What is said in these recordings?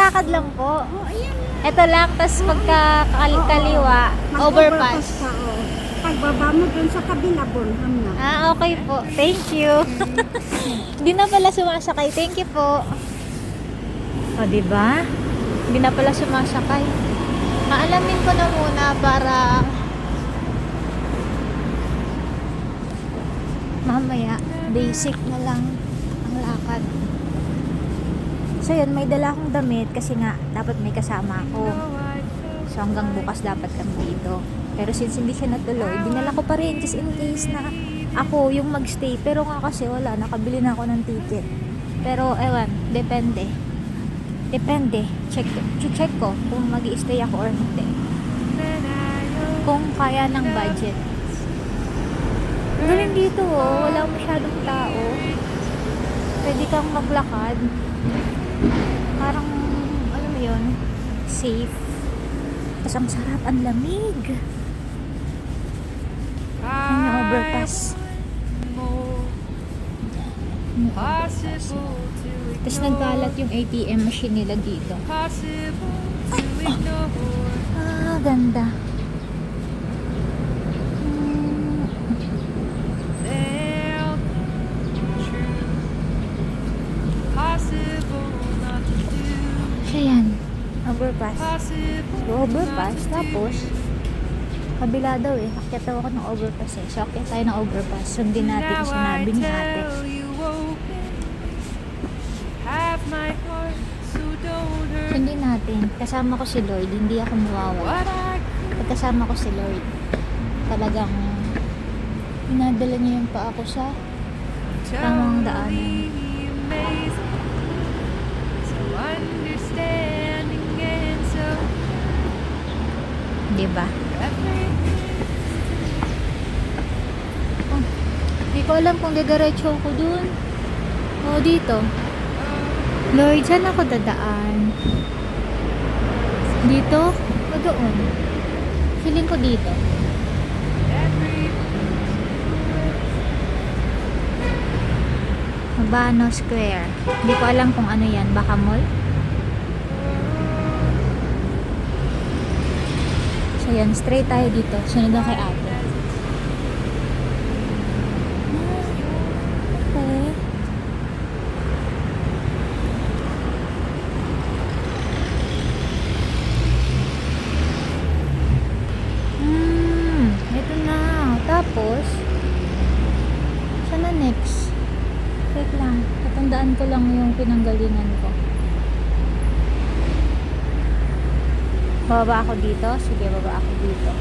lakad lang po. Oh, ayan. Ito lang, tas pagkakaliwa, overpass. Ka, oh. Pagbaba mo dun sa kabila, Bonham na. Ah, okay po. Thank you. Hindi na pala sumasakay. Thank you po. O, diba? Hindi na pala sumasakay. Aalamin ko na muna para mamaya, basic na lang ang lakad. So yun, may dala akong damit kasi nga, dapat may kasama ako. So hanggang bukas dapat kami dito. Pero since hindi siya natuloy, dinala ko pa rin just in case na ako yung magstay. Pero nga kasi wala, nakabili na ako ng ticket. Pero ewan, depende. Check ko kung mag-i-stay ako or hindi. Kung kaya ng budget. Galing dito oh, wala masyadong tao. Pwede kang maglakad. Parang, alam mo yun, safe. Tapos ang sarap, ang lamig. Yan yung overpass. Tapos nagkalat yung ATM machine nila dito. Ah, ganda. Ayan, overpass. Overpass, tapos kabila daw eh. Akyat daw ako ng overpass eh. So akyat tayo ng overpass. Sundin natin yung sinabi ni ate. Sundin natin. Kasama ko si Lloyd. Hindi ako mawawala. Pag kasama ko si Lloyd, talagang inadala niya yung paa ko sa tamang daanan. Diba? Oh, di ko alam kung didiretso ako dun o dito. Lloyd, saan ako dadaan? Dito o doon? Feeling ko dito. Habano Square. Hindi ko alam kung ano yan. Baka mall? So yan, straight tayo dito. Sunod na kay ate. Okay. Ito na. Tapos, saan na next? Wait lang. Tatandaan ko lang yung pinanggalingan ko. Bababa ako dito? Sige, baba ako dito.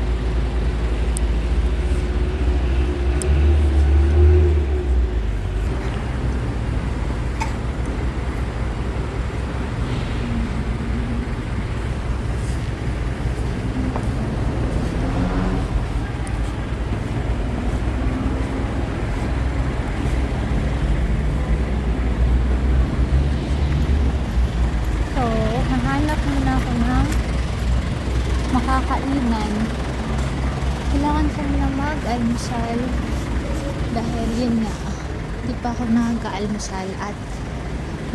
So, nahanap muna ako ng makakainan. Kailangan ko na mag-almusal dahil yun nga, di pa ako nag-almusal at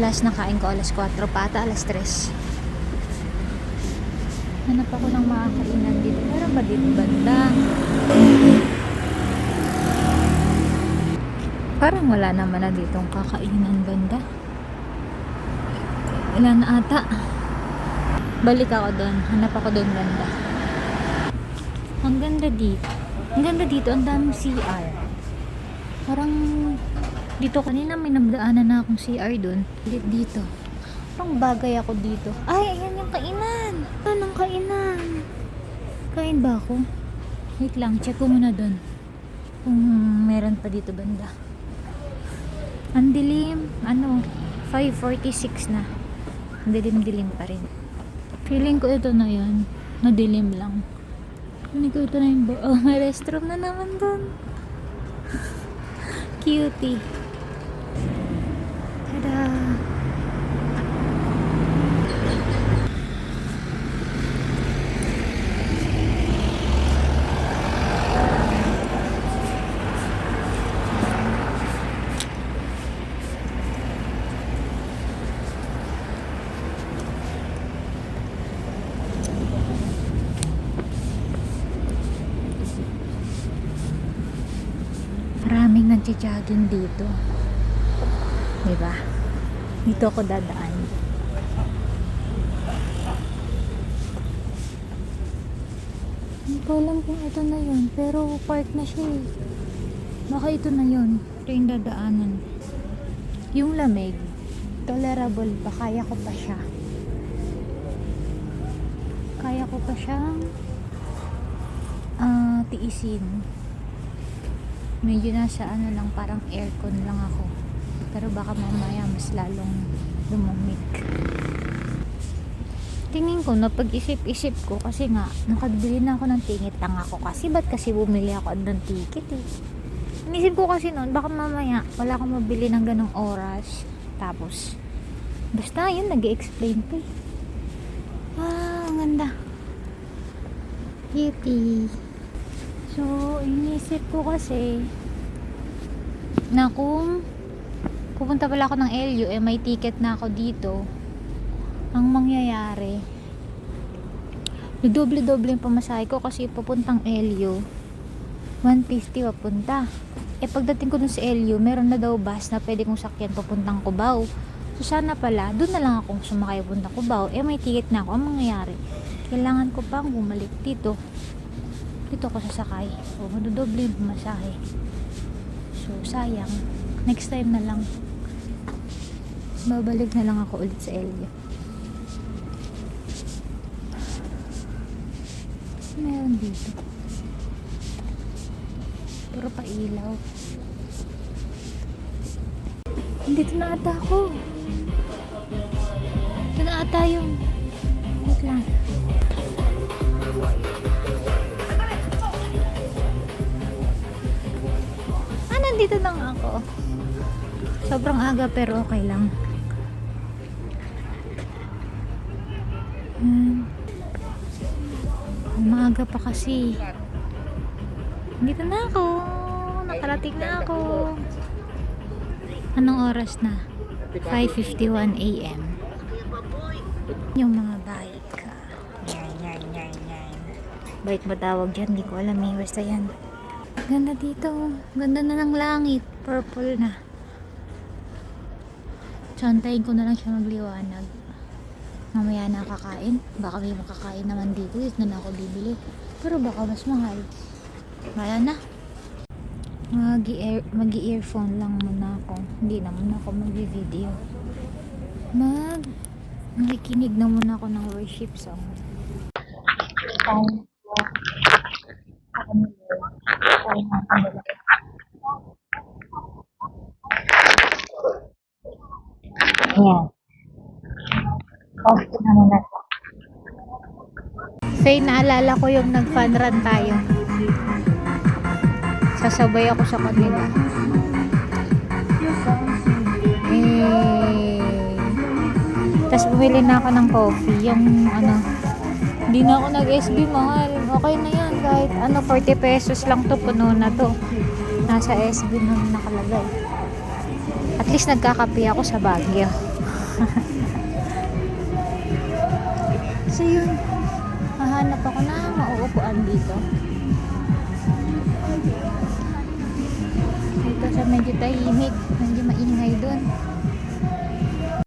last na kain ko alas 4 pa ata alas 3. Hanap ako ng makakainan dito. Meron ba dito banda? Parang wala naman na ditong kakainan banda. Wala na ata. Balik ako doon. Hanap ako doon banda. Ang ganda dito. Ang ganda dito. Ang daming CR. Parang dito kanina may nabdaanan na akong CR doon. Dito. Parang bagay ako dito. Ay, ayan yung kainan. Anong kainan? Kain ba ako? Wait lang. Check ko muna doon. Kung meron pa dito banda. Ang dilim. 5:46 na. Ang dilim-dilim pa rin. Feeling ko ito na yan. Madilim lang. Feeling ko ito na yung may restroom na naman doon. Cutie. Tada! nagja-jogging dito. Diba? Dito ako dadaan. Hindi ko alam kung ito na yun. Pero park na siya eh. Baka ito na yun. Ito yung dadaanan. Yung lamig, tolerable pa. Kaya ko pa siya. Kaya ko pa siyang tiisin. Medyo nasa ano lang, parang aircon lang ako. Pero baka mamaya mas lalong lumamig. Tingin ko na pag-isip-isip ko kasi nga nakabili na ako ng ticket lang ako kasi ba't kasi bumili ako ng ticket eh. Inisip ko kasi noon baka mamaya wala akong mabili ng ganong oras. Tapos basta yun nag-explain pa eh. Ang ganda. Beauty. So, inisip ko kasi na kung pupunta pala ako ng LU, eh may ticket na ako dito. Ang mangyayari, doble-doble yung pamasahe ko kasi papuntang LU, 150 papunta. Eh pagdating ko dun sa LU, meron na daw bus na pwede kong sakyan papuntang Cubao. So sana pala, dun na lang akong sumakay papuntang Cubao. Eh may ticket na ako. Ang mangyayari, kailangan ko pang bumalik dito. Dito ako sasakay. O, madodoble yung pamasahe. So, sayang. Next time na lang. Babalik na lang ako ulit sa LU. Meron dito. Puro pa ilaw. Dito na ata ako. Dito na ata yung... Wait lang. Nandito lang ako. Sobrang aga pero okay lang. Maaga pa kasi. Dito na ako. Nakarating na ako. Anong oras na? 5:51 AM. Yung mga bike. Yan. Bike ba tawag dyan? Hindi ko alam eh. Basta yan. Ganda dito. Ganda na ng langit. Purple na. Santayin ko na lang siya magliwanag. Mamaya na kakain. Baka may makakain naman dito. Dito na ako bibili. Pero baka mas mahal. Wala na. Mag-earphone lang muna ako. Hindi naman ako mag-video. Nakikinig na muna ako ng worship song. Ayan. Off ko na muna. Say, naalala ko yung nag-fun run tayo. Sasabay ako sa kanila. Tapos bumili na ako ng coffee. Yung ano, hindi na ako nag-SB, mahal. Okay na yan. Kahit ano, 40 pesos lang to, puno na to. Nasa SB nun nakalagay. At least nagkakape ako sa Baguio. So yun, hahanap ako na mauupuan dito. Dito sa medyo tahimik, medyo maingay dun.